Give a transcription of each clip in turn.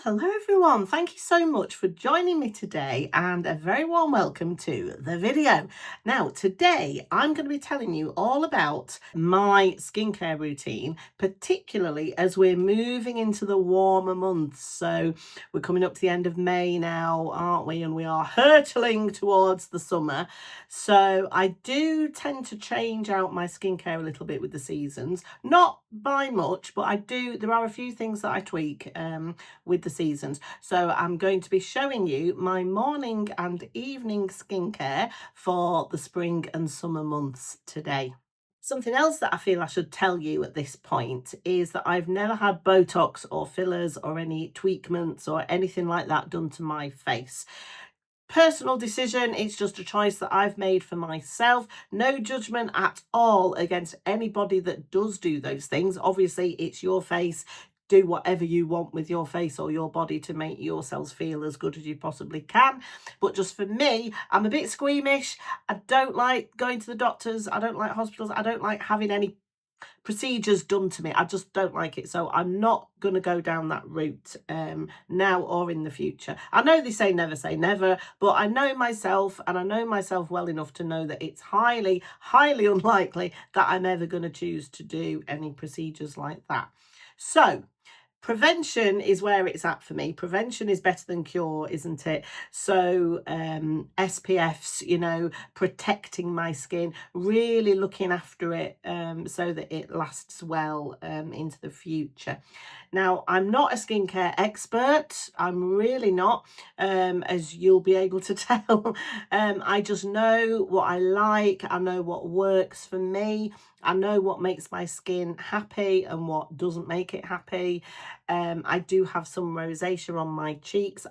Hello everyone. Thank you so much for joining me today and a very warm welcome to the video. Now, today I'm going to be telling you all about my skincare routine, particularly as we're moving into the warmer months. So we're coming up to the end of May now, aren't we? And we are hurtling towards the summer. So I do tend to change out my skincare a little bit with the seasons, not by much, but there are a few things that I tweak with the seasons. So I'm going to be showing you my morning and evening skincare for the spring and summer months today. Something else that I feel I should tell you at this point is that I've never had Botox or fillers or any tweakments or anything like that done to my face. Personal decision, it's just a choice that I've made for myself. No judgment at all against anybody that does do those things. Obviously, it's your face. Do whatever you want with your face or your body to make yourselves feel as good as you possibly can. But just for me, I'm a bit squeamish. I don't like going to the doctors. I don't like hospitals. I don't like having any procedures done to me. I just don't like it. So I'm not going to go down that route now or in the future. I know they say never, but I know myself, and I know myself well enough to know that it's highly, highly unlikely that I'm ever going to choose to do any procedures like that. So prevention is where it's at for me. Prevention is better than cure, isn't it? So SPFs, protecting my skin, really looking after it so that it lasts well into the future. Now, I'm not a skincare expert. I'm really not, as you'll be able to tell. I just know what I like. I know what works for me. I know what makes my skin happy and what doesn't make it happy. I do have some rosacea on my cheeks.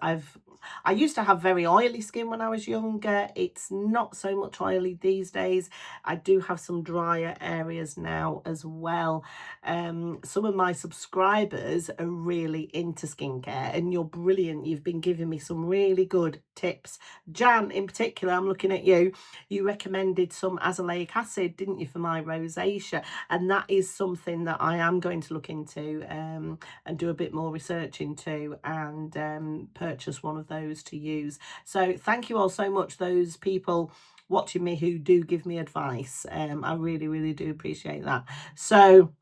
I used to have very oily skin when I was younger. It's not so much oily these days. I do have some drier areas now as well. Some of my subscribers are really into skincare, and you're brilliant. You've been giving me some really good tips. Jan, in particular, I'm looking at you. You recommended some azelaic acid, didn't you, for my rosacea? And that is something that I am going to look into and do a bit more research into and purchase one of those to use. So thank you all so much, those people watching me who do give me advice. I really, really do appreciate that. So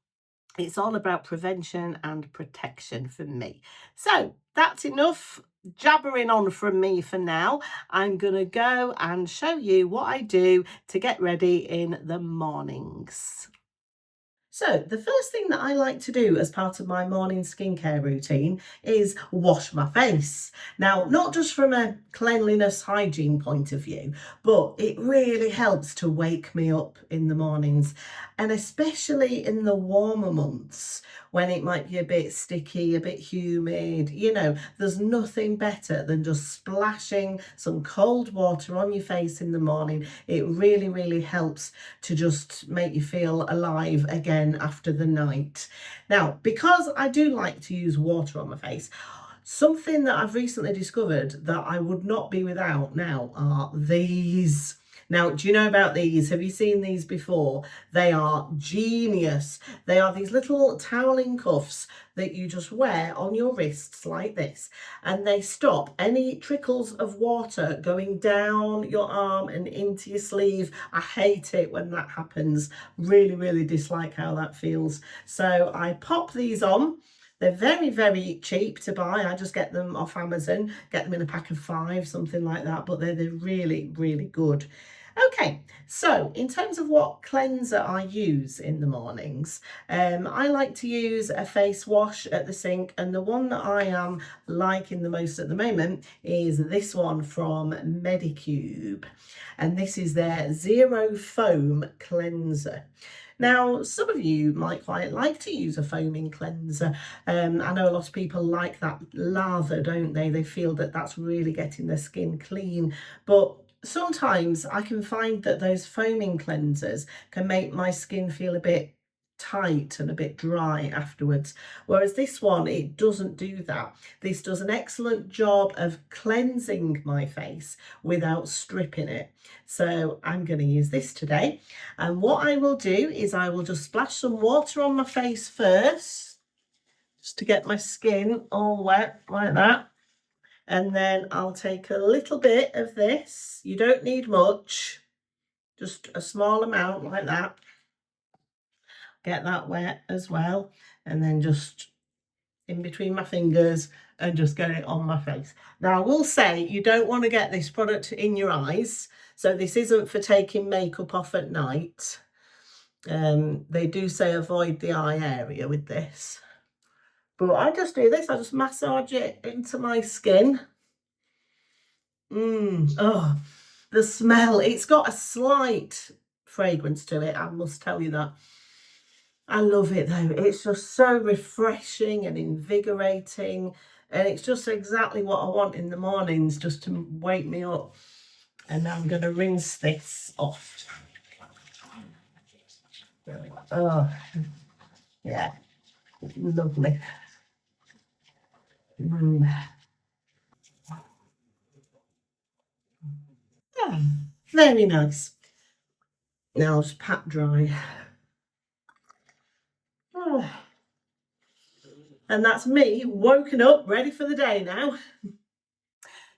it's all about prevention and protection for me. So that's enough jabbering on from me for now. I'm gonna go and show you what I do to get ready in the mornings. So the first thing that I like to do as part of my morning skincare routine is wash my face. Now, not just from a cleanliness hygiene point of view, but it really helps to wake me up in the mornings, and especially in the warmer months when it might be a bit sticky, a bit humid. There's nothing better than just splashing some cold water on your face in the morning. It really, really helps to just make you feel alive again after the night. Now, because I do like to use water on my face, something that I've recently discovered that I would not be without now are these. Now, do you know about these? Have you seen these before? They are genius. They are these little toweling cuffs that you just wear on your wrists like this, and they stop any trickles of water going down your arm and into your sleeve. I hate it when that happens. Really, really dislike how that feels. So I pop these on. They're very, very cheap to buy. I just get them off Amazon, get them in a pack of 5, something like that, but they're really, really good. Okay, so in terms of what cleanser I use in the mornings, I like to use a face wash at the sink, and the one that I am liking the most at the moment is this one from Medicube, and this is their Zero Foam Cleanser. Now, some of you might quite like to use a foaming cleanser. I know a lot of people like that lather, don't they? They feel that that's really getting their skin clean, but sometimes I can find that those foaming cleansers can make my skin feel a bit tight and a bit dry afterwards, whereas this one, it doesn't do that. This does an excellent job of cleansing my face without stripping it. So I'm going to use this today, and what I will do is I will just splash some water on my face first, just to get my skin all wet like that. And then I'll take a little bit of this. You don't need much, just a small amount like that. Get that wet as well. And then just in between my fingers and just get it on my face. Now, I will say you don't want to get this product in your eyes. So this isn't for taking makeup off at night. They do say avoid the eye area with this. But I just do this. I just massage it into my skin. Oh, the smell. It's got a slight fragrance to it, I must tell you that. I love it though. It's just so refreshing and invigorating. And it's just exactly what I want in the mornings, just to wake me up. And now I'm going to rinse this off. Oh, yeah. Lovely. Ah, very nice. Now I'll just pat dry. Oh. And that's me woken up, ready for the day now.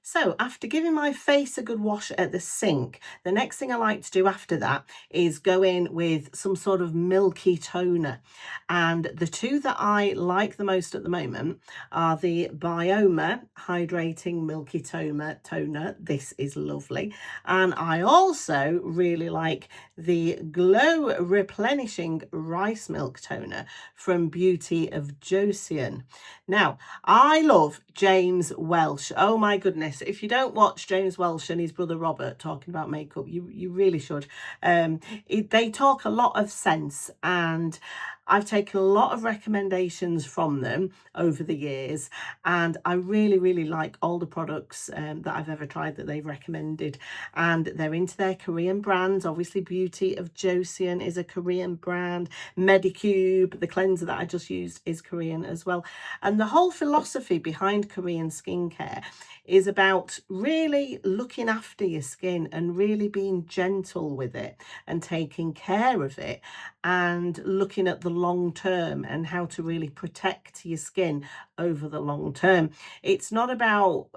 So after giving my face a good wash at the sink, the next thing I like to do after that is go in with some sort of Milky Toner. And the two that I like the most at the moment are the Bioma Hydrating Milky Toner. This is lovely. And I also really like the Glow Replenishing Rice Milk Toner from Beauty of Josian. Now, I love James Welsh. Oh my goodness. If you don't watch James Welsh and his brother Robert talking about makeup, you really should. They talk a lot of sense, and I've taken a lot of recommendations from them over the years, and I really like all the products that I've ever tried that they've recommended. And they're into their Korean brands. Obviously, Beauty of Josian is a Korean brand. Medicube, the cleanser that I just used, is Korean as well. And the whole philosophy behind Korean skincare is about really looking after your skin and really being gentle with it and taking care of it, and looking at the long term and how to really protect your skin over the long term. It's not about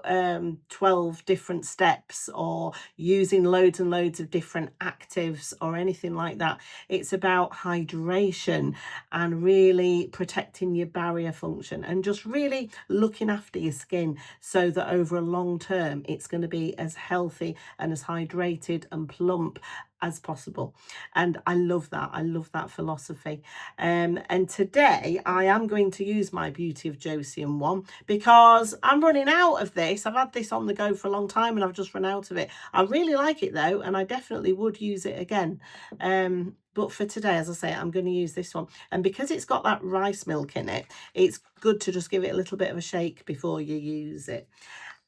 12 different steps or using loads and loads of different actives or anything like that. It's about hydration and really protecting your barrier function and just really looking after your skin so that over a long term it's going to be as healthy and as hydrated and plump as possible. And I love that philosophy. And today I am going to use my Beauty of Josian one because I'm running out of this. I've had this on the go for a long time and I've just run out of it. I really like it though, and I definitely would use it again. But for today, as I say, I'm going to use this one. And because it's got that rice milk in it, it's good to just give it a little bit of a shake before you use it.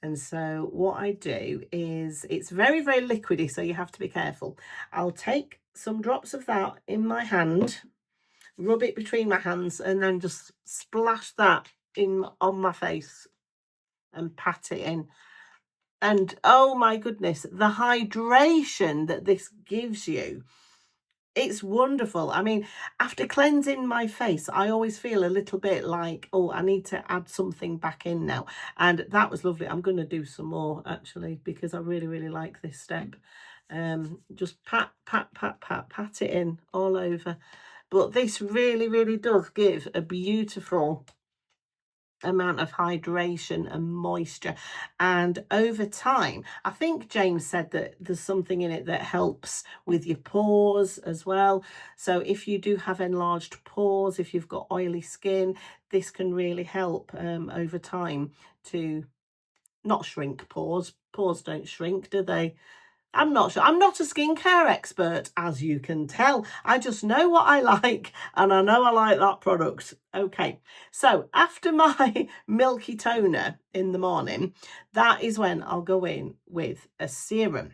And so what I do is, it's very liquidy, so you have to be careful. I'll take some drops of that in my hand, rub it between my hands, and then just splash that in on my face and pat it in. And oh my goodness, the hydration that this gives you, it's wonderful. I mean, after cleansing my face, I always feel a little bit like, oh, I need to add something back in now. And that was lovely. I'm going to do some more actually, because I really like this step. Just pat it in all over. But this really does give a beautiful amount of hydration and moisture, and over time I think James said that there's something in it that helps with your pores as well. So if you do have enlarged pores, if you've got oily skin, this can really help over time to not shrink pores. Pores don't shrink, do they? I'm not sure. I'm not a skincare expert, as you can tell. I just know what I like, and I know I like that product. Okay, so after my Milky Toner in the morning, that is when I'll go in with a serum.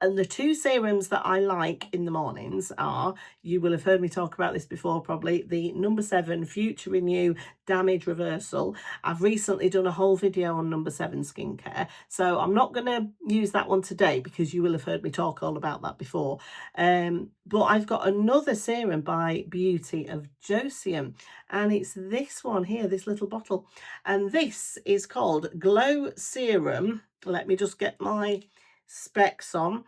And the two serums that I like in the mornings are, you will have heard me talk about this before probably, the number 7 Future Renew Damage Reversal. I've recently done a whole video on number 7 skincare, so I'm not going to use that one today because you will have heard me talk all about that before. But I've got another serum by Beauty of Josium, and it's this one here, this little bottle. And this is called Glow Serum. Let me just get my specs on.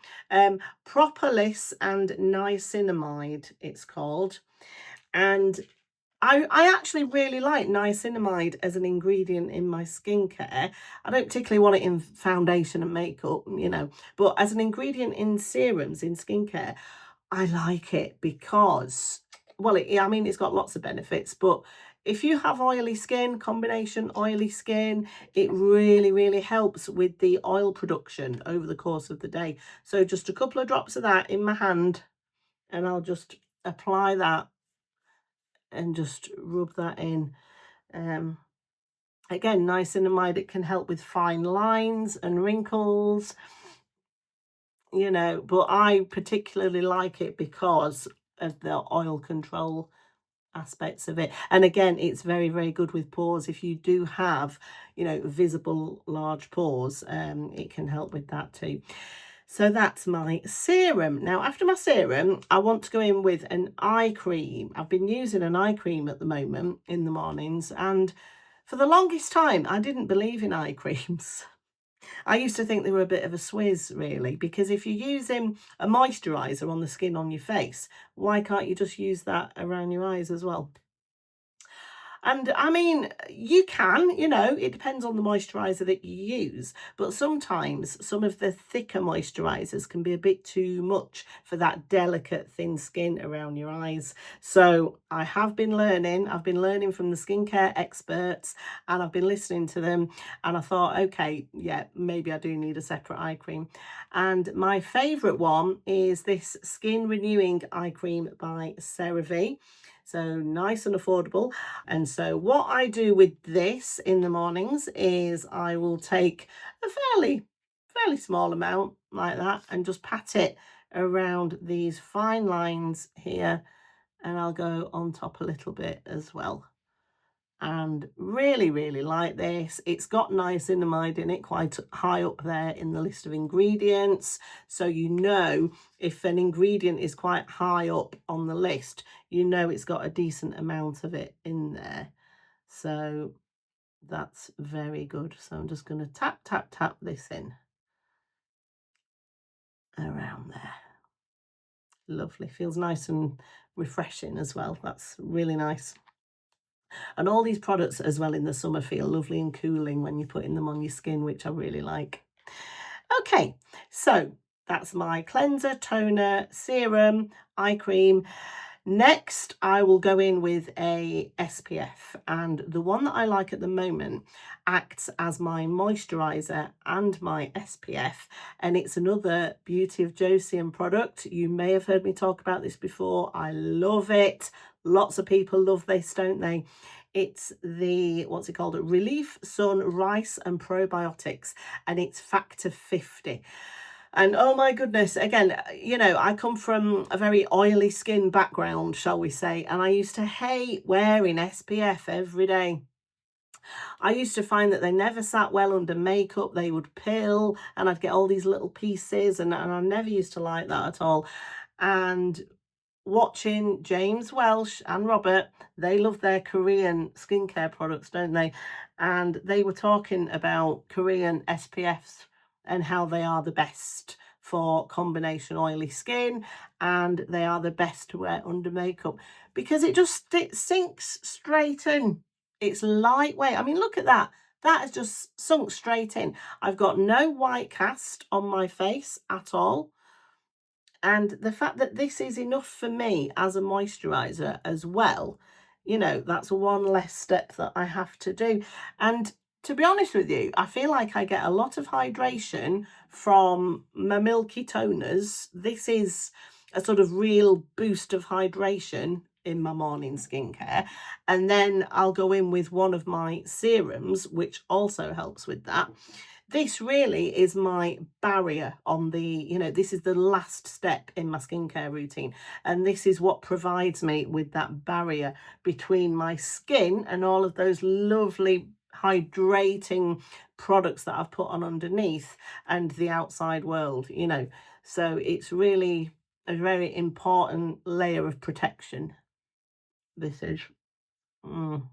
Propolis and niacinamide it's called. And I actually really like niacinamide as an ingredient in my skincare. I don't particularly want it in foundation and makeup, you know, but as an ingredient in serums in skincare, I like it because, well, I mean, it's got lots of benefits, but if you have oily skin, combination oily skin, it really, really helps with the oil production over the course of the day. So just a couple of drops of that in my hand, and I'll just apply that and just rub that in. Again, niacinamide, it can help with fine lines and wrinkles, you know, but I particularly like it because of the oil control aspects of it. And again, it's very, very good with pores. If you do have, you know, visible large pores, it can help with that too. So that's my serum. Now, after my serum, I want to go in with an eye cream. I've been using an eye cream at the moment in the mornings, and for the longest time, I didn't believe in eye creams. I used to think they were a bit of a swizz, really, because if you're using a moisturiser on the skin on your face, why can't you just use that around your eyes as well? And I mean, you can, you know, it depends on the moisturiser that you use, but sometimes some of the thicker moisturisers can be a bit too much for that delicate, thin skin around your eyes. So I've been learning from the skincare experts, and I've been listening to them, and I thought, okay, yeah, maybe I do need a separate eye cream. And my favourite one is this Skin Renewing Eye Cream by CeraVe. So nice and affordable. And so what I do with this in the mornings is I will take a fairly small amount like that and just pat it around these fine lines here, and I'll go on top a little bit as well. And really, really like this. It's got niacinamide in it, quite high up there in the list of ingredients. So you know if an ingredient is quite high up on the list, you know it's got a decent amount of it in there. So that's very good. So I'm just going to tap, tap, tap this in around there. Lovely. Feels nice and refreshing as well. That's really nice. And all these products as well in the summer feel lovely and cooling when you're putting them on your skin, which I really like. Okay, so that's my cleanser, toner, serum, eye cream. Next, I will go in with a SPF, and the one that I like at the moment acts as my moisturizer and my SPF, and it's another Beauty of Josium product. You may have heard me talk about this before. I love it. Lots of people love this, don't they? It's the, what's it called? Relief Sun Rice and Probiotics, and it's factor 50. And oh my goodness, again, you know, I come from a very oily skin background, shall we say, and I used to hate wearing SPF every day. I used to find that they never sat well under makeup, they would peel, and I'd get all these little pieces, and I never used to like that at all. And watching James Welsh and Robert, they love their Korean skincare products, don't they? And they were talking about Korean SPFs and how they are the best for combination oily skin, and they are the best to wear under makeup because it sinks straight in. It's lightweight. I mean, look at that. That has just sunk straight in. I've got no white cast on my face at all. And the fact that this is enough for me as a moisturizer as well, you know, that's one less step that I have to do. And to be honest with you, I feel like I get a lot of hydration from my Milky Toners. This is a sort of real boost of hydration in my morning skincare. And then I'll go in with one of my serums, which also helps with that. This really is my barrier on the, this is the last step in my skincare routine. And this is what provides me with that barrier between my skin and all of those lovely hydrating products that I've put on underneath and the outside world. So it's really a very important layer of protection. This is. Mm.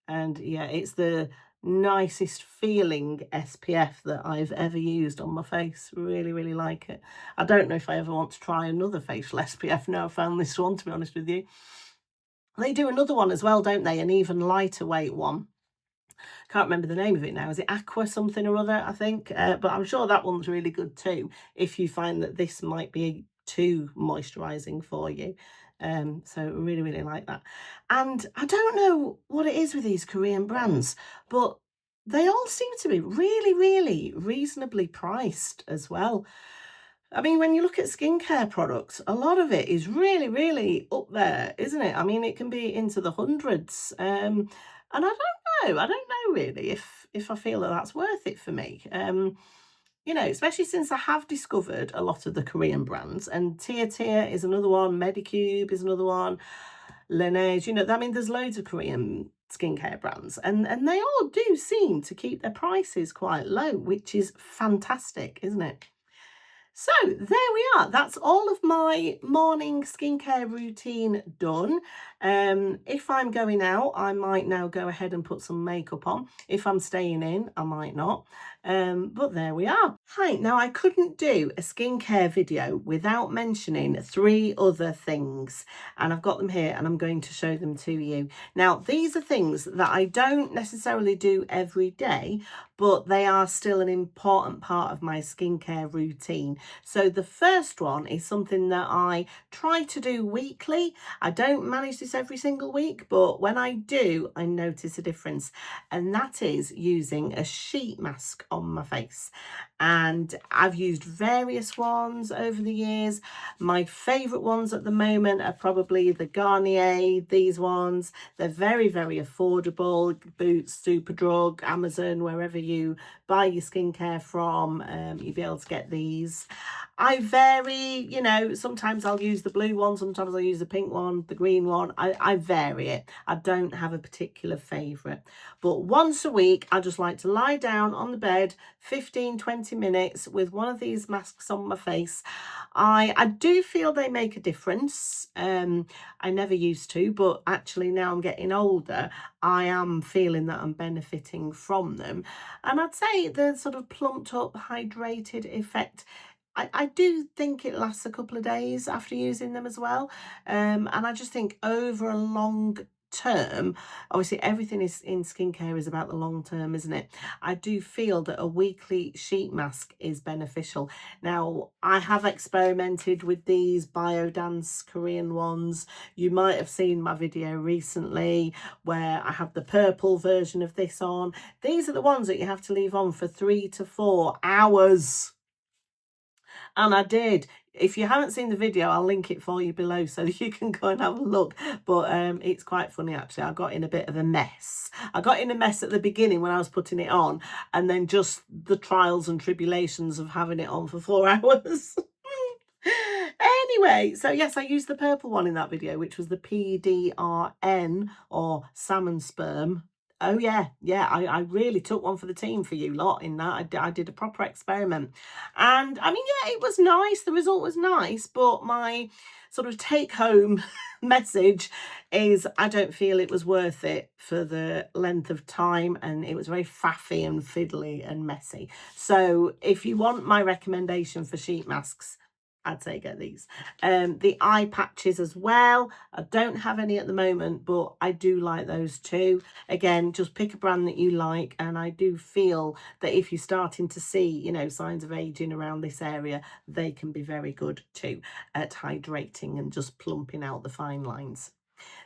And yeah, it's the nicest feeling SPF that I've ever used on my face. Really, really like it. I don't know if I ever want to try another facial SPF now I found this one, to be honest with you. They do another one as well, don't they? An even lighter weight one. Can't remember the name of it now. Is it Aqua something or other, I think? But I'm sure that one's really good too, if you find that this might be too moisturising for you. So really, really like that. And I don't know what it is with these Korean brands, but they all seem to be really, really reasonably priced as well. I mean, when you look at skincare products, a lot of it is really, really up there, isn't it? I mean, it can be into the hundreds. And I don't know really if I feel that that's worth it for me. Especially since I have discovered a lot of the Korean brands, and Tia Tia is another one, Medicube is another one, Laneige, I mean, there's loads of Korean skincare brands, and they all do seem to keep their prices quite low, which is fantastic, isn't it? So there we are. That's all of my morning skincare routine done. If I'm going out, I might now go ahead and put some makeup on. If I'm staying in, I might not. But there we are. Hi, now I couldn't do a skincare video without mentioning three other things. And I've got them here and I'm going to show them to you. Now, these are things that I don't necessarily do every day, but they are still an important part of my skincare routine. So the first one is something that I try to do weekly. I don't manage this every single week, but when I do, I notice a difference. And that is using a sheet mask on my face. And I've used various ones over the years. My favourite ones at the moment are probably the Garnier, these ones. They're very, very affordable. Boots, Superdrug, Amazon, wherever you buy your skincare from, you'll be able to get these. I vary, sometimes I'll use the blue one, sometimes I'll use the pink one, the green one. I vary it. I don't have a particular favourite. But once a week, I just like to lie down on the bed, 15-20 minutes with one of these masks on my face. I do feel they make a difference. I never used to, but actually now I'm getting older, I am feeling that I'm benefiting from them. And I'd say the sort of plumped up, hydrated effect, I do think it lasts a couple of days after using them as well. And I just think over a long term, obviously everything is in skincare is about the long term, isn't it? I do feel that a weekly sheet mask is beneficial. Now, I have experimented with these Biodance Korean ones. You might have seen my video recently where I have the purple version of this on. These are the ones that you have to leave on for 3 to 4 hours. And I did. If you haven't seen the video, I'll link it for you below so that you can go and have a look. But it's quite funny, actually. I got in a bit of a mess. I got in a mess at the beginning when I was putting it on, and then just the trials and tribulations of having it on for 4 hours. Anyway, so yes, I used the purple one in that video, which was the PDRN, or salmon sperm. Oh yeah, I really took one for the team for you lot in that. I did a proper experiment. And I mean, yeah, it was nice. The result was nice, but my sort of take home message is I don't feel it was worth it for the length of time, and it was very faffy and fiddly and messy. So if you want my recommendation for sheet masks, I'd say get these. The eye patches as well. I don't have any at the moment, but I do like those too. Again, just pick a brand that you like, and I do feel that if you're starting to see, signs of aging around this area, they can be very good too at hydrating and just plumping out the fine lines.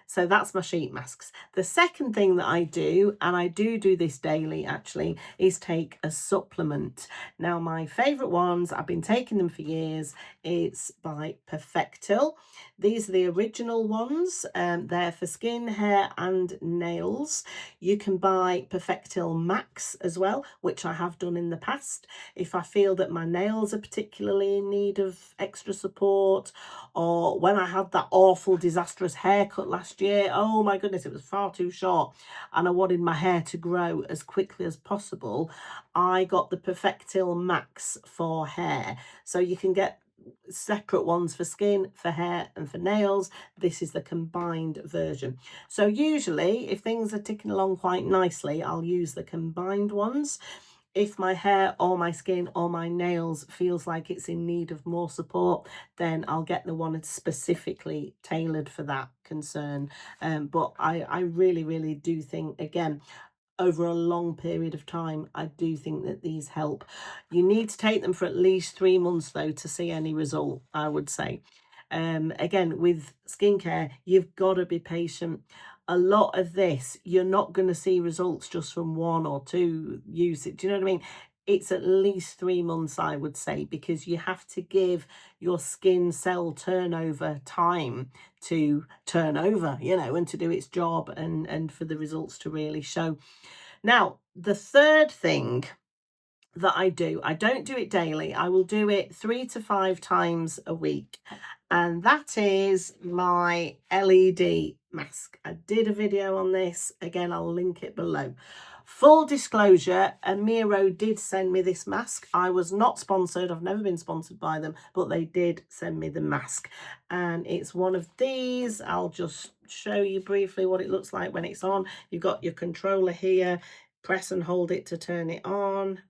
So that's my sheet masks. The second thing that I do, and I do this daily actually, is take a supplement. Now, my favourite ones, I've been taking them for years. It's by Perfectil. These are the original ones. They're for skin, hair and nails. You can buy Perfectil Max as well, which I have done in the past. If I feel that my nails are particularly in need of extra support, or when I had that awful disastrous haircut last year, oh my goodness, it was far too short and I wanted my hair to grow as quickly as possible, I got the Perfectil Max for hair. So you can get separate ones for skin, for hair and for nails. This is the combined version. So usually if things are ticking along quite nicely, I'll use the combined ones. If my hair or my skin or my nails feels like it's in need of more support, then I'll get the one that's specifically tailored for that concern. But I really do think, again, over a long period of time, I do think that these help. You need to take them for at least 3 months though to see any result, I would say. Again, with skincare, you've got to be patient. A lot of this, you're not going to see results just from 1 or 2 usage. Do you know what I mean? It's at least 3 months, I would say, because you have to give your skin cell turnover time to turn over, you know, and to do its job, and for the results to really show. Now, the third thing that I don't do it daily. I will do it 3 to 5 times a week. And that is my LED mask. I did a video on this. Again, I'll link it below. Full disclosure, Amiro did send me this mask. I was not sponsored. I've never been sponsored by them, but they did send me the mask. And it's one of these. I'll just show you briefly what it looks like when it's on. You've got your controller here. Press and hold it to turn it on.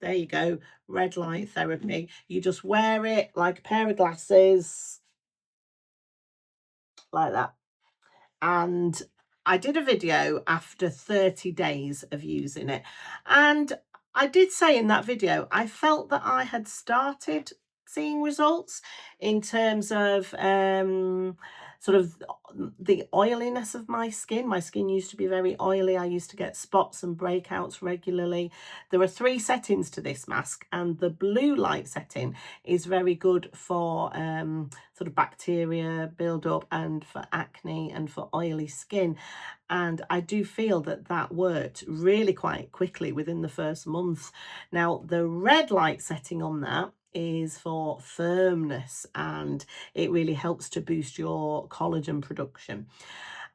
There you go, red light therapy. You just wear it like a pair of glasses, like that. And I did a video after 30 days of using it. And I did say in that video, I felt that I had started seeing results in terms of sort of the oiliness of my skin. My skin used to be very oily. I used to get spots and breakouts regularly. There are 3 settings to this mask, and the blue light setting is very good for sort of bacteria build-up and for acne and for oily skin. And I do feel that that worked really quite quickly within the first month. Now, the red light setting on that is for firmness, and it really helps to boost your collagen production.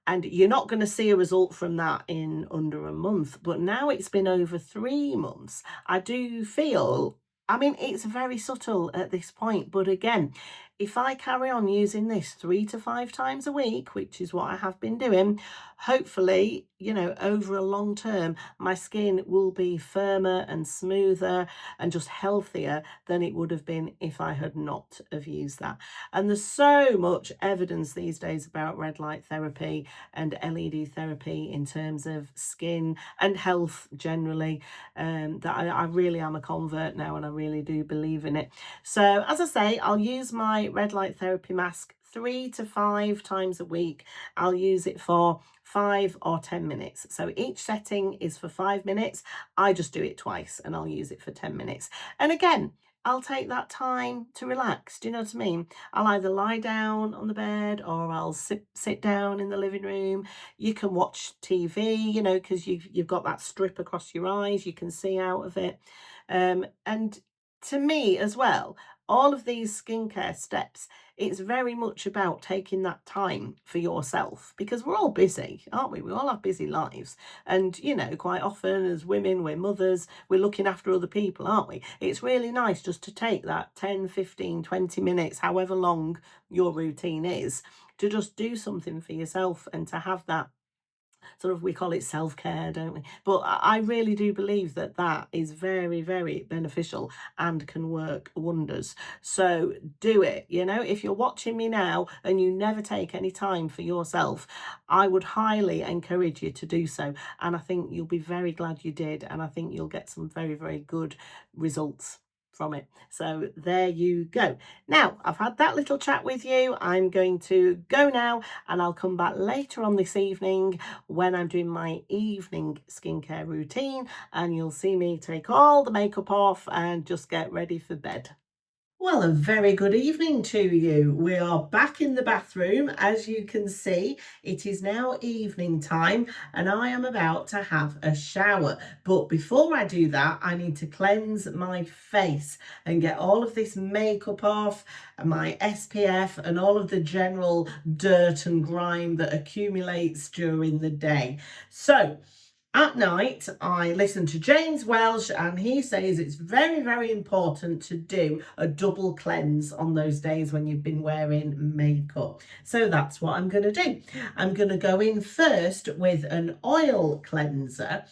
And you're not going to see a result from that in under a month, but now it's been over 3 months. I do feel, I mean, it's very subtle at this point, but again, if I carry on using this 3 to 5 times a week, which is what I have been doing, hopefully, you know, over a long term, my skin will be firmer and smoother and just healthier than it would have been if I had not have used that. And there's so much evidence these days about red light therapy and LED therapy in terms of skin and health generally, that I really am a convert now, and I really do believe in it. So as I say, I'll use my red light therapy mask 3 to 5 times a week. I'll use it for 5 or 10 minutes. So each setting is for 5 minutes. I just do it twice and I'll use it for 10 minutes. And again, I'll take that time to relax. Do you know what I mean? I'll either lie down on the bed or I'll sit down in the living room. You can watch TV, you know, because you've got that strip across your eyes. You can see out of it. And to me as well, all of these skincare steps, it's very much about taking that time for yourself, because we're all busy, aren't we? We all have busy lives. And, you know, quite often as women, we're mothers, we're looking after other people, aren't we? It's really nice just to take that 10, 15, 20 minutes, however long your routine is, to just do something for yourself and to have that sort of, we call it self-care, don't we? But I really do believe that that is very beneficial and can work wonders. So do it. You know, if you're watching me now and you never take any time for yourself, I would highly encourage you to do so. And I think you'll be very glad you did. And I think you'll get some very good results. from it. So there you go. Now I've had that little chat with you. I'm going to go now, and I'll come back later on this evening when I'm doing my evening skincare routine, and you'll see me take all the makeup off and just get ready for bed. Well, a very good evening to you. We are back in the bathroom. As you can see, it is now evening time and I am about to have a shower. But before I do that, I need to cleanse my face and get all of this makeup off, my SPF, and all of the general dirt and grime that accumulates during the day. So, at night, I listen to James Welsh, and he says it's very, very important to do a double cleanse on those days when you've been wearing makeup. So that's what I'm going to do. I'm going to go in first with an oil cleanser.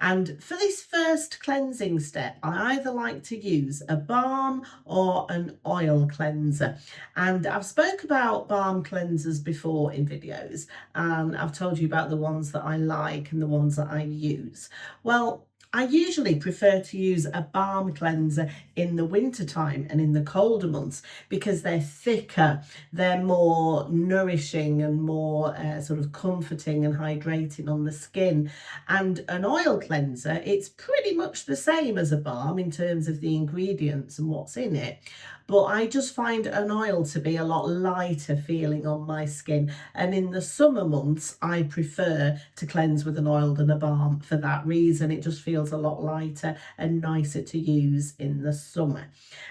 And for this first cleansing step, I either like to use a balm or an oil cleanser. And I've spoke about balm cleansers before in videos, and I've told you about the ones that I like and the ones that I use. Well, I usually prefer to use a balm cleanser in the winter time and in the colder months because they're thicker, they're more nourishing and more sort of comforting and hydrating on the skin. And an oil cleanser, it's pretty much the same as a balm in terms of the ingredients and what's in it. But I just find an oil to be a lot lighter feeling on my skin. And in the summer months, I prefer to cleanse with an oil than a balm for that reason. It just feels a lot lighter and nicer to use in the summer.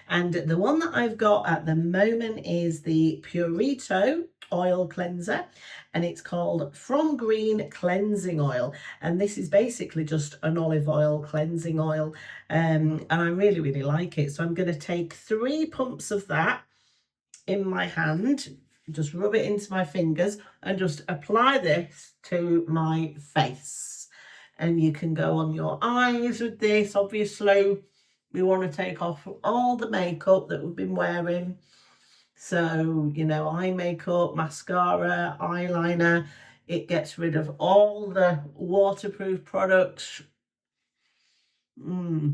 And the one that I've got at the moment is the Purito oil cleanser, and it's called From Green Cleansing Oil, and this is basically just an olive oil cleansing oil, and I really, really like it. So I'm going to take 3 pumps of that in my hand, just rub it into my fingers and just apply this to my face. And you can go on your eyes with this. Obviously we want to take off all the makeup that we've been wearing. So, you know, eye makeup, mascara, eyeliner, it gets rid of all the waterproof products. Yeah,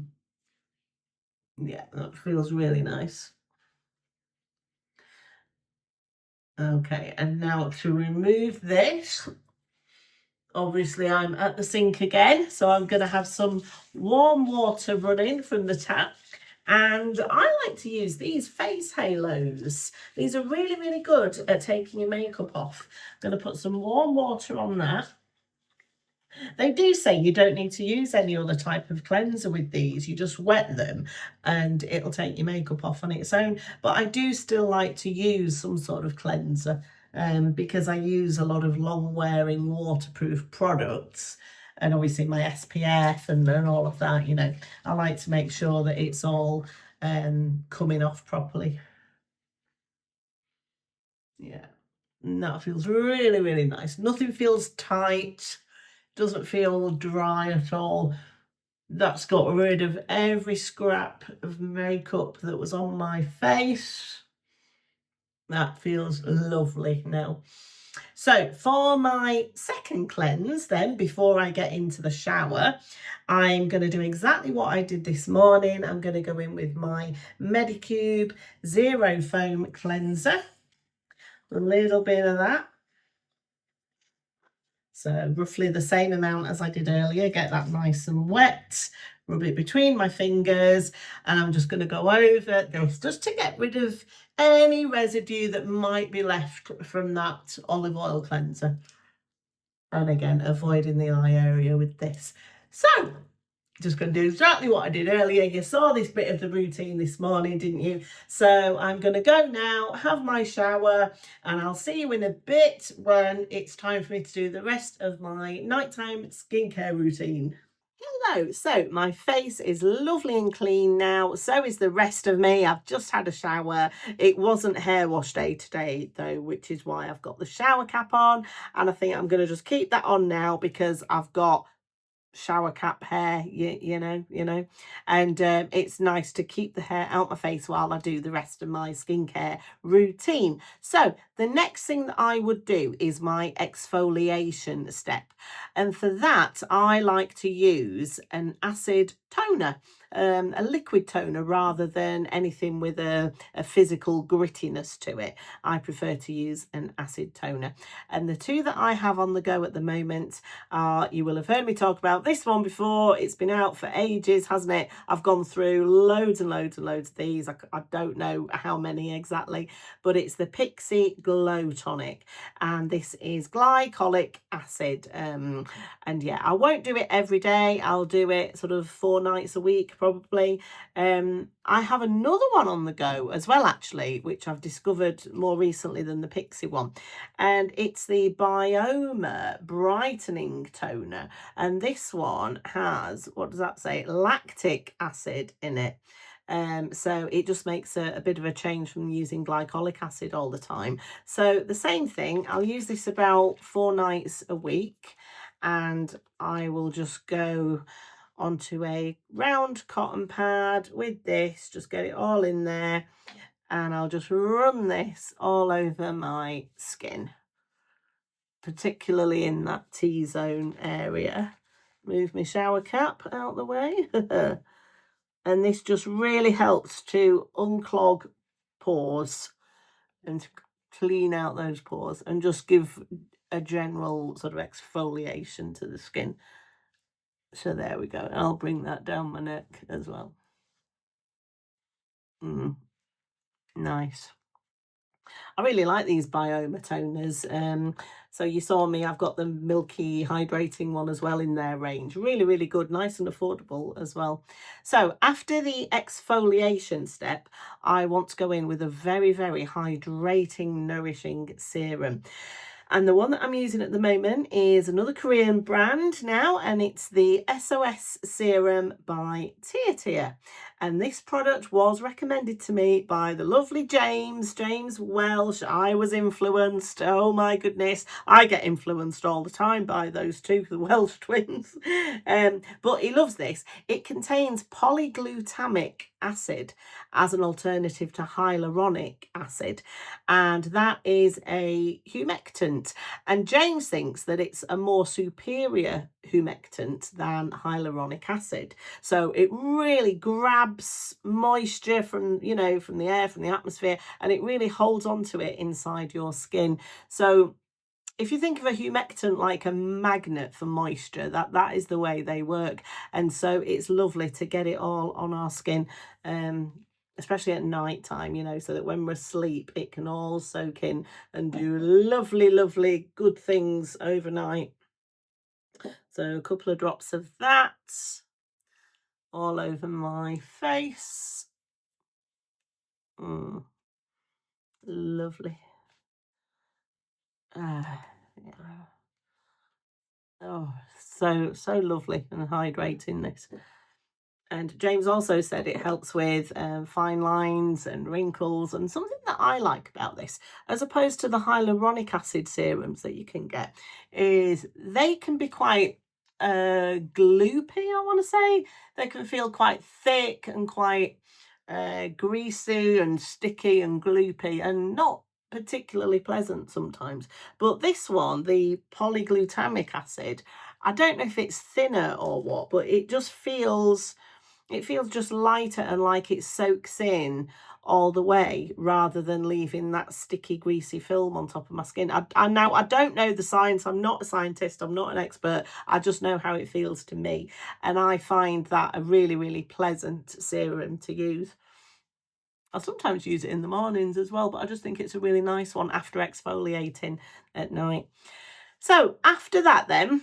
that feels really nice. Okay, and now to remove this, obviously I'm at the sink again, so I'm going to have some warm water running from the tap. And I like to use these face halos. These are really, really good at taking your makeup off. I'm going to put some warm water on that. They do say you don't need to use any other type of cleanser with these. You just wet them and it'll take your makeup off on its own. But I do still like to use some sort of cleanser because I use a lot of long-wearing waterproof products. And obviously my SPF and all of that, you know, I like to make sure that it's all coming off properly. Yeah, and that feels really, really nice. Nothing feels tight. Doesn't feel dry at all. That's got rid of every scrap of makeup that was on my face. That feels lovely now. So for my second cleanse then, before I get into the shower, I'm going to do exactly what I did this morning. I'm going to go in with my Medicube Zero Foam Cleanser. A little bit of that. So roughly the same amount as I did earlier. Get that nice and wet, rub it between my fingers, and I'm just going to go over this just to get rid of any residue that might be left from that olive oil cleanser. And again, avoiding the eye area with this. So just going to do exactly what I did earlier. You saw this bit of the routine this morning, didn't you? So I'm going to go now, have my shower, and I'll see you in a bit when it's time for me to do the rest of my nighttime skincare routine. Hello, so my face is lovely and clean now, so is the rest of me. I've just had a shower. It wasn't hair wash day today though, which is why I've got the shower cap on, and I think I'm going to just keep that on now because I've got shower cap hair, you know, and it's nice to keep the hair out my face while I do the rest of my skincare routine. So the next thing that I would do is my exfoliation step, and for that I like to use an acid toner. a liquid toner rather than anything with a physical grittiness to it. I prefer to use an acid toner. And the two that I have on the go at the moment are, you will have heard me talk about this one before. It's been out for ages, hasn't it? I've gone through loads and loads and loads of these. I don't know how many exactly, but it's the Pixie Glow Tonic, and this is glycolic acid. And yeah, I won't do it every day. I'll do it sort of 4 nights a week probably. I have another one on the go as well, actually, which I've discovered more recently than the Pixie one, and it's the Bioma Brightening Toner. And this one has, what does that say, lactic acid in it. So it just makes a bit of a change from using glycolic acid all the time. So the same thing, I'll use this about 4 nights a week, and I will just go onto a round cotton pad with this, just get it all in there, and I'll just run this all over my skin, particularly in that T-zone area. Move my shower cap out the way. And this just really helps to unclog pores and to clean out those pores and just give a general sort of exfoliation to the skin. So there we go. I'll bring that down my neck as well. Nice. I really like these Bioma toners. So you saw me, I've got the Milky hydrating one as well in their range. Really, really good, nice and affordable as well. So after the exfoliation step, I want to go in with a very, very hydrating, nourishing serum. And the one that I'm using at the moment is another Korean brand now, and it's the SOS Serum by Tia. And this product was recommended to me by the lovely James Welsh. I was influenced. Oh my goodness. I get influenced all the time by those two, the Welsh twins. But he loves this. It contains polyglutamic acid as an alternative to hyaluronic acid, and that is a humectant, and James thinks that it's a more superior humectant than hyaluronic acid. So it really grabs moisture from, you know, from the air, from the atmosphere, and it really holds on to it inside your skin. So if you think of a humectant like a magnet for moisture, that is the way they work. And so it's lovely to get it all on our skin, especially at night time, you know, so that when we're asleep, it can all soak in and do lovely, lovely good things overnight. So a couple of drops of that all over my face. Lovely. Yeah. Oh, so lovely and hydrating this. And James also said it helps with fine lines and wrinkles. And something that I like about this, as opposed to the hyaluronic acid serums that you can get, is they can be quite gloopy, I want to say. They can feel quite thick and quite greasy and sticky and gloopy and not particularly pleasant sometimes. But this one, the polyglutamic acid, I don't know if it's thinner or what, but it just feels, it feels just lighter and like it soaks in all the way rather than leaving that sticky, greasy film on top of my skin. Now, I don't know the science. I'm not a scientist. I'm not an expert. I just know how it feels to me. And I find that a really, really pleasant serum to use. I sometimes use it in the mornings as well, but I just think it's a really nice one after exfoliating at night. So after that then,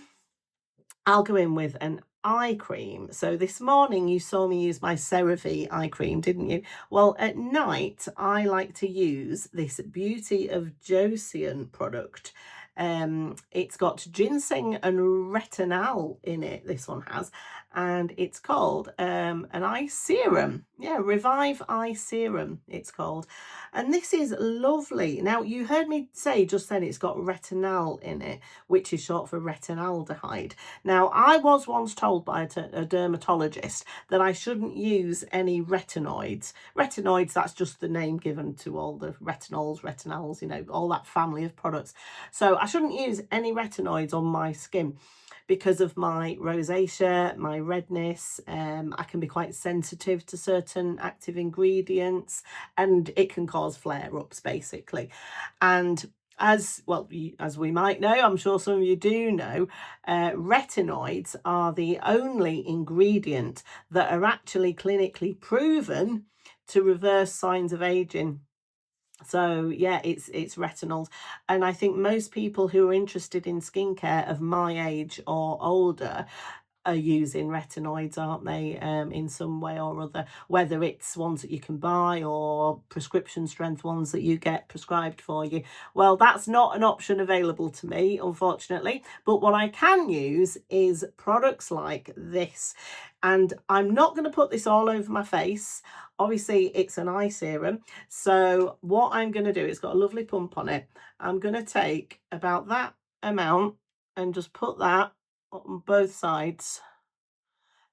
I'll go in with an eye cream. So this morning you saw me use my CeraVe Eye Cream, didn't you? Well, at night I like to use this Beauty of Joseon product. It's got ginseng and retinol in it, this one has, and it's called an eye serum. Yeah, Revive Eye Serum it's called. And this is lovely. Now, you heard me say just then it's got retinol in it, which is short for retinaldehyde. Now, I was once told by a dermatologist that I shouldn't use any retinoids. Retinoids, that's just the name given to all the retinols, you know, all that family of products. So I shouldn't use any retinoids on my skin because of my rosacea, my redness. I can be quite sensitive to certain active ingredients, and it can cause flare-ups basically. And as well, as we might know, I'm sure some of you do know, retinoids are the only ingredient that are actually clinically proven to reverse signs of aging. So yeah, it's retinols. And I think most people who are interested in skincare of my age or older are using retinoids, aren't they, in some way or other, whether it's ones that you can buy or prescription strength ones that you get prescribed for you. Well, that's not an option available to me, unfortunately, but what I can use is products like this. And I'm not going to put this all over my face. Obviously it's an eye serum, so what I'm going to do, it's got a lovely pump on it, I'm going to take about that amount and just put that on both sides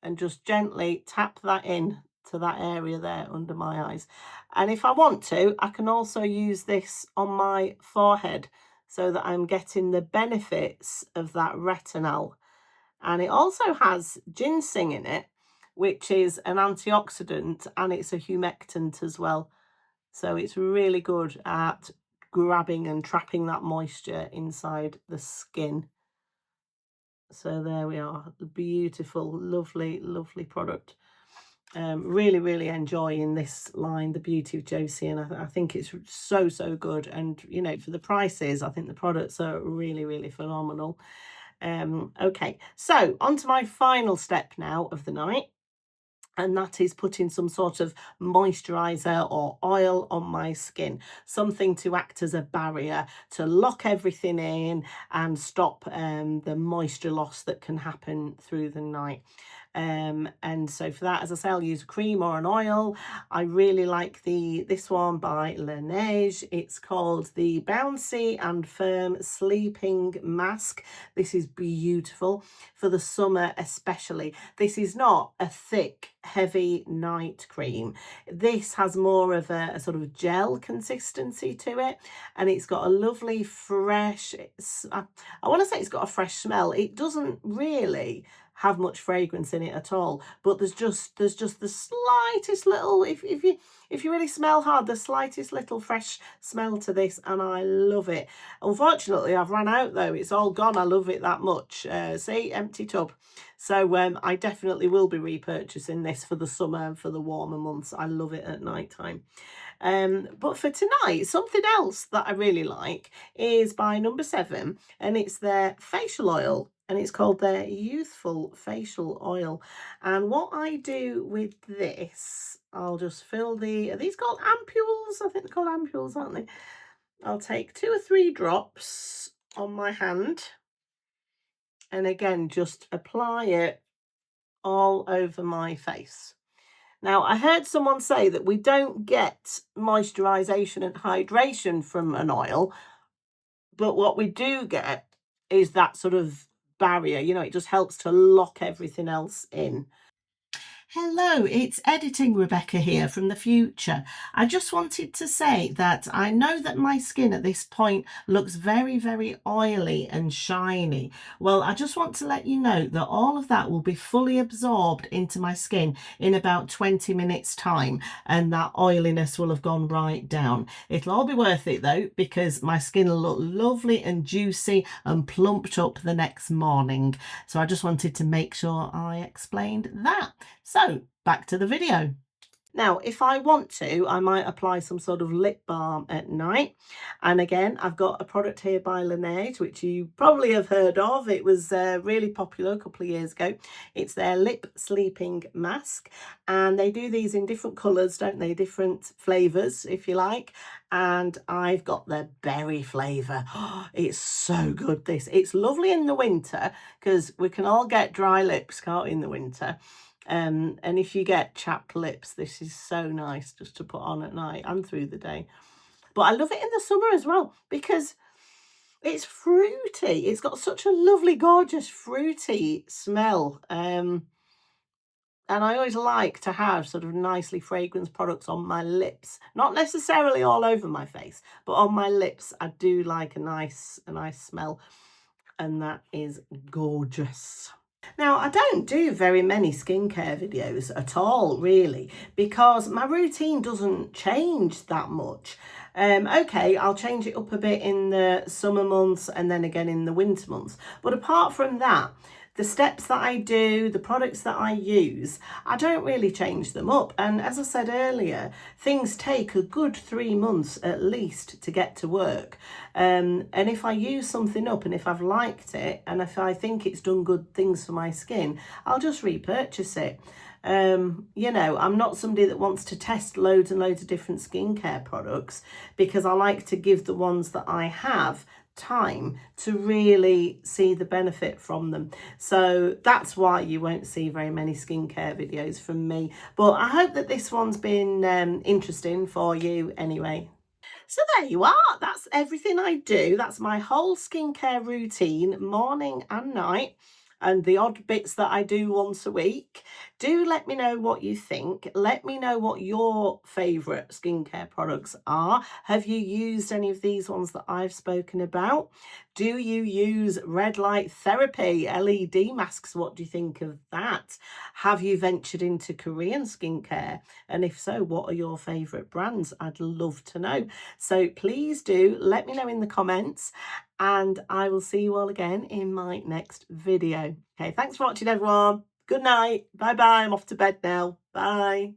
and just gently tap that in to that area there under my eyes. And if I want to, I can also use this on my forehead so that I'm getting the benefits of that retinol. And it also has ginseng in it, which is an antioxidant, and it's a humectant as well. So it's really good at grabbing and trapping that moisture inside the skin. So there we are, the beautiful, lovely, lovely product. Really, really enjoying this line, The Beauty of Josie, and I think it's so, so good. And, you know, for the prices, I think the products are really, really phenomenal. Okay, so on to my final step now of the night, and that is putting some sort of moisturizer or oil on my skin, something to act as a barrier to lock everything in and stop the moisture loss that can happen through the night. And so for that, as I say, I'll use a cream or an oil. I really like this one by Laneige. It's called the Bouncy and Firm Sleeping Mask. This is beautiful for the summer especially. This is not a thick, heavy night cream. This has more of a sort of gel consistency to it, and it's got a lovely fresh, I want to say it's got a fresh smell. It doesn't really have much fragrance in it at all, but there's just the slightest little, if you really smell hard, the slightest little fresh smell to this, and I love it. Unfortunately, I've run out though. It's all gone. I love it that much. See, empty tub. So I definitely will be repurchasing this for the summer and for the warmer months. I love it at night time. But for tonight, something else that I really like is by Number 7, and it's their facial oil, and it's called their Youthful Facial Oil. And what I do with this, I'll just fill are these called ampules? I think they're called ampules, aren't they? I'll take 2 or 3 drops on my hand, and again, just apply it all over my face. Now, I heard someone say that we don't get moisturization and hydration from an oil, but what we do get is that sort of barrier. You know, it just helps to lock everything else in. Hello, it's Editing Rebecca here from the future. I just wanted to say that I know that my skin at this point looks very, very oily and shiny. Well, I just want to let you know that all of that will be fully absorbed into my skin in about 20 minutes time, and that oiliness will have gone right down. It'll all be worth it though, because my skin will look lovely and juicy and plumped up the next morning. So I just wanted to make sure I explained that. So back to the video. Now, if I want to, I might apply some sort of lip balm at night. And again, I've got a product here by Laneige, which you probably have heard of. It was really popular a couple of years ago. It's their Lip Sleeping Mask. And they do these in different colours, don't they? Different flavours, if you like. And I've got the berry flavour. Oh, it's so good, this. It's lovely in the winter because we can all get dry lips, can't we, in the winter. And if you get chapped lips, this is so nice just to put on at night and through the day. But I love it in the summer as well because it's fruity. It's got such a lovely, gorgeous, fruity smell. And I always like to have sort of nicely fragranced products on my lips. Not necessarily all over my face, but on my lips, I do like a nice smell. And that is gorgeous. Now, I don't do very many skincare videos at all, really, because my routine doesn't change that much. Okay, I'll change it up a bit in the summer months and then again in the winter months. But apart from that, the steps that I do, the products that I use, I don't really change them up. And as I said earlier, things take a good 3 months at least to get to work. And if I use something up and if I've liked it and if I think it's done good things for my skin, I'll just repurchase it. I'm not somebody that wants to test loads and loads of different skincare products, because I like to give the ones that I have time to really see the benefit from them. So that's why you won't see very many skincare videos from me. But I hope that this one's been interesting for you anyway. So there you are. That's everything I do. That's my whole skincare routine, morning and night, and the odd bits that I do once a week. Do let me know what you think. Let me know what your favourite skincare products are. Have you used any of these ones that I've spoken about? Do you use red light therapy, LED masks? What do you think of that? Have you ventured into Korean skincare? And if so, what are your favourite brands? I'd love to know. So please do let me know in the comments, and I will see you all again in my next video. Okay, thanks for watching, everyone. Good night. Bye bye. I'm off to bed now. Bye.